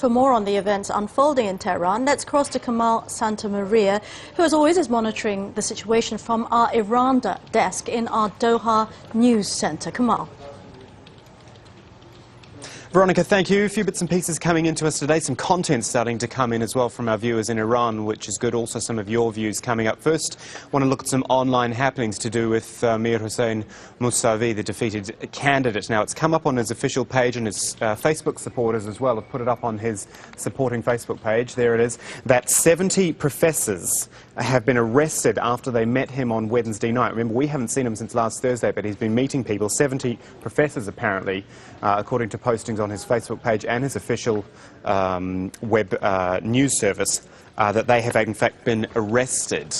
For more on the events unfolding in Tehran, let's cross to Kamal Santamaria, who as always is monitoring the situation from our Iran desk in our Doha News Center. Kamal. Veronica, thank you. A few bits and pieces coming into us today. Some content starting to come in as well from our viewers in Iran, which is good. Also some of your views coming up. First, I want to look at some online happenings to do with Mir Hossein Mousavi, the defeated candidate. Now, it's come up on his official page, and his Facebook supporters as well have put it up on his supporting Facebook page. There it is. That 70 professors have been arrested after they met him on Wednesday night. Remember, we haven't seen him since last Thursday, but he's been meeting people. 70 professors, apparently, according to postings on his Facebook page and his official web news service, that they have in fact been arrested.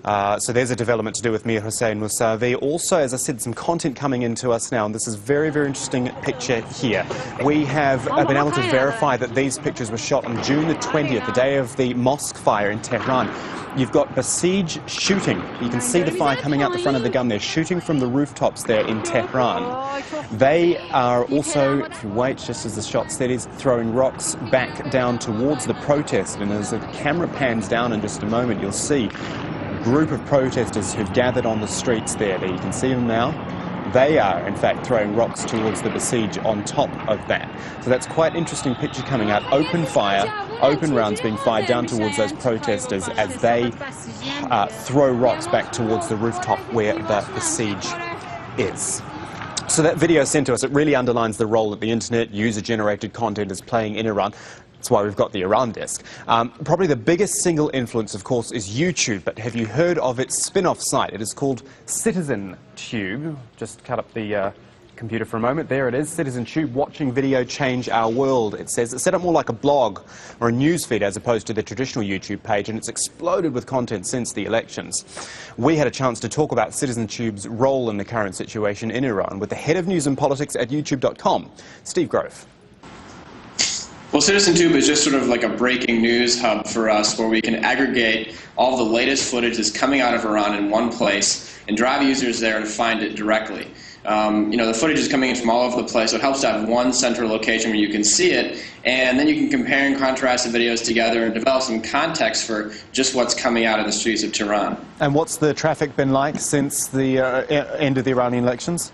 So there's a development to do with Mir Hossein Mousavi. Also, as I said, some content coming into us now, and this is a very, very interesting picture here. We have been able to verify that these pictures were shot on June the 20th, the day of the mosque fire in Tehran. You've got Basij shooting. You can see the fire coming out the front of the gun. They're shooting from the rooftops there in Tehran. They are also, if you wait just as the shot steadies, throwing rocks back down towards the protest. And as the camera pans down in just a moment, you'll see a group of protesters who've gathered on the streets there. You can see them now. They are, in fact, throwing rocks towards the Basij on top of that. So that's quite an interesting picture coming out. Open fire, open rounds being fired down towards those protesters as they throw rocks back towards the rooftop where the Basij is. So that video sent to us, it really underlines the role that the internet, user-generated content is playing in Iran. That's why we've got the Iran desk. Probably the biggest single influence, of course, is YouTube. But have you heard of its spin-off site? It is called CitizenTube. Just cut up the computer for a moment. There it is, CitizenTube, watching video change our world. It says it's set up more like a blog or a news feed as opposed to the traditional YouTube page, and it's exploded with content since the elections. We had a chance to talk about CitizenTube's role in the current situation in Iran with the head of news and politics at youtube.com, Steve Grove. Well, CitizenTube is just sort of like a breaking news hub for us where we can aggregate all the latest footage that's coming out of Iran in one place and drive users there to find it directly. The footage is coming in from all over the place, so it helps to have one central location where you can see it, and then you can compare and contrast the videos together and develop some context for just what's coming out of the streets of Tehran. And what's the traffic been like since the end of the Iranian elections?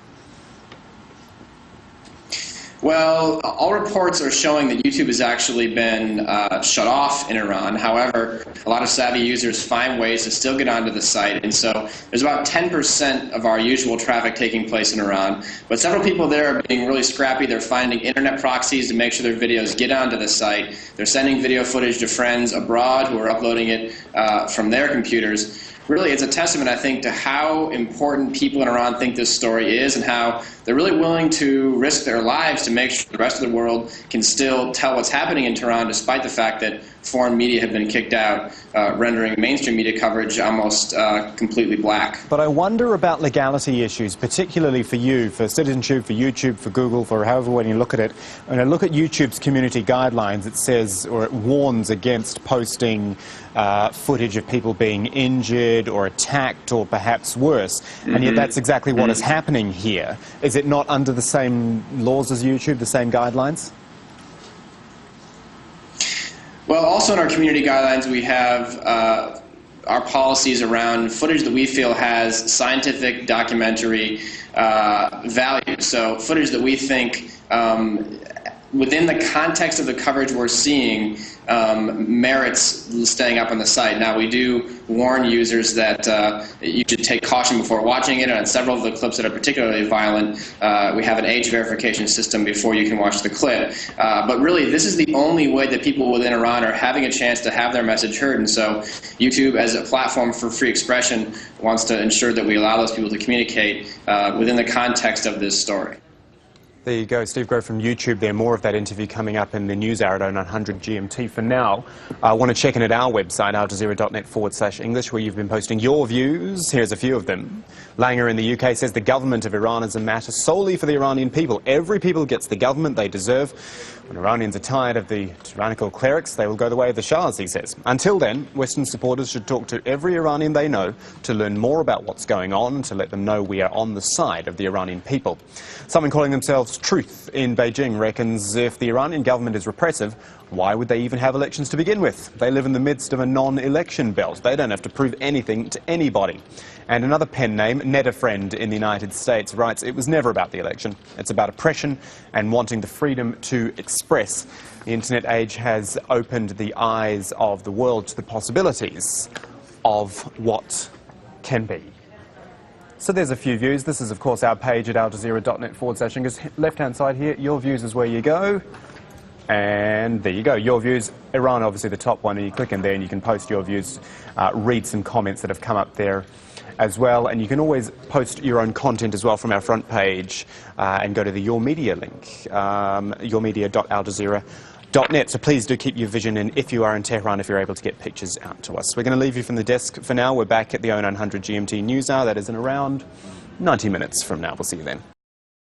Well, all reports are showing that YouTube has actually been shut off in Iran. However, a lot of savvy users find ways to still get onto the site. And so there's about 10% of our usual traffic taking place in Iran. But several people there are being really scrappy. They're finding internet proxies to make sure their videos get onto the site. They're sending video footage to friends abroad who are uploading it from their computers. Really, it's a testament, I think, to how important people in Iran think this story is and how they're really willing to risk their lives to make sure the rest of the world can still tell what's happening in Tehran, despite the fact that foreign media have been kicked out, rendering mainstream media coverage almost completely black. But I wonder about legality issues, particularly for you, for CitizenTube, for YouTube, for Google, for however way you look at it. When I look at YouTube's community guidelines, it says, or it warns against posting footage of people being injured or attacked or perhaps worse. And yet that's exactly what is happening here. Is it not under the same laws as YouTube, the same guidelines? Well, also in our community guidelines, we have our policies around footage that we feel has scientific documentary value. So footage that we think, within the context of the coverage we're seeing, merits staying up on the site. Now, we do warn users that you should take caution before watching it, and on several of the clips that are particularly violent, we have an age verification system before you can watch the clip. But really, this is the only way that people within Iran are having a chance to have their message heard, and so YouTube, as a platform for free expression, wants to ensure that we allow those people to communicate within the context of this story. There you go, Steve Grove from YouTube there. More of that interview coming up in the news hour at 900 GMT. For now, I want to check in at our website, aljazeera.net/English, where you've been posting your views. Here's a few of them. Langer in the UK says the government of Iran is a matter solely for the Iranian people. Every people gets the government they deserve. When Iranians are tired of the tyrannical clerics, they will go the way of the Shahs, he says. Until then, Western supporters should talk to every Iranian they know to learn more about what's going on and to let them know we are on the side of the Iranian people. Someone calling themselves Truth in Beijing reckons if the Iranian government is repressive, why would they even have elections to begin with? They live in the midst of a non-election belt. They don't have to prove anything to anybody. And another pen name, Ned Friend in the United States, writes, it was never about the election. It's about oppression and wanting the freedom to express. The internet age has opened the eyes of the world to the possibilities of what can be. So there's a few views. This is, of course, our page at aljazeera.net/English. Left-hand side here, your views is where you go. And there you go, your views. Iran, obviously, the top one, and you click in there and you can post your views, read some comments that have come up there as well. And you can always post your own content as well from our front page and go to the Your Media link, yourmedia.aljazeera.net. So please do keep your vision in if you are in Tehran, if you're able to get pictures out to us. We're going to leave you from the desk for now. We're back at the 0900 GMT News Hour. That is in around 90 minutes from now. We'll see you then.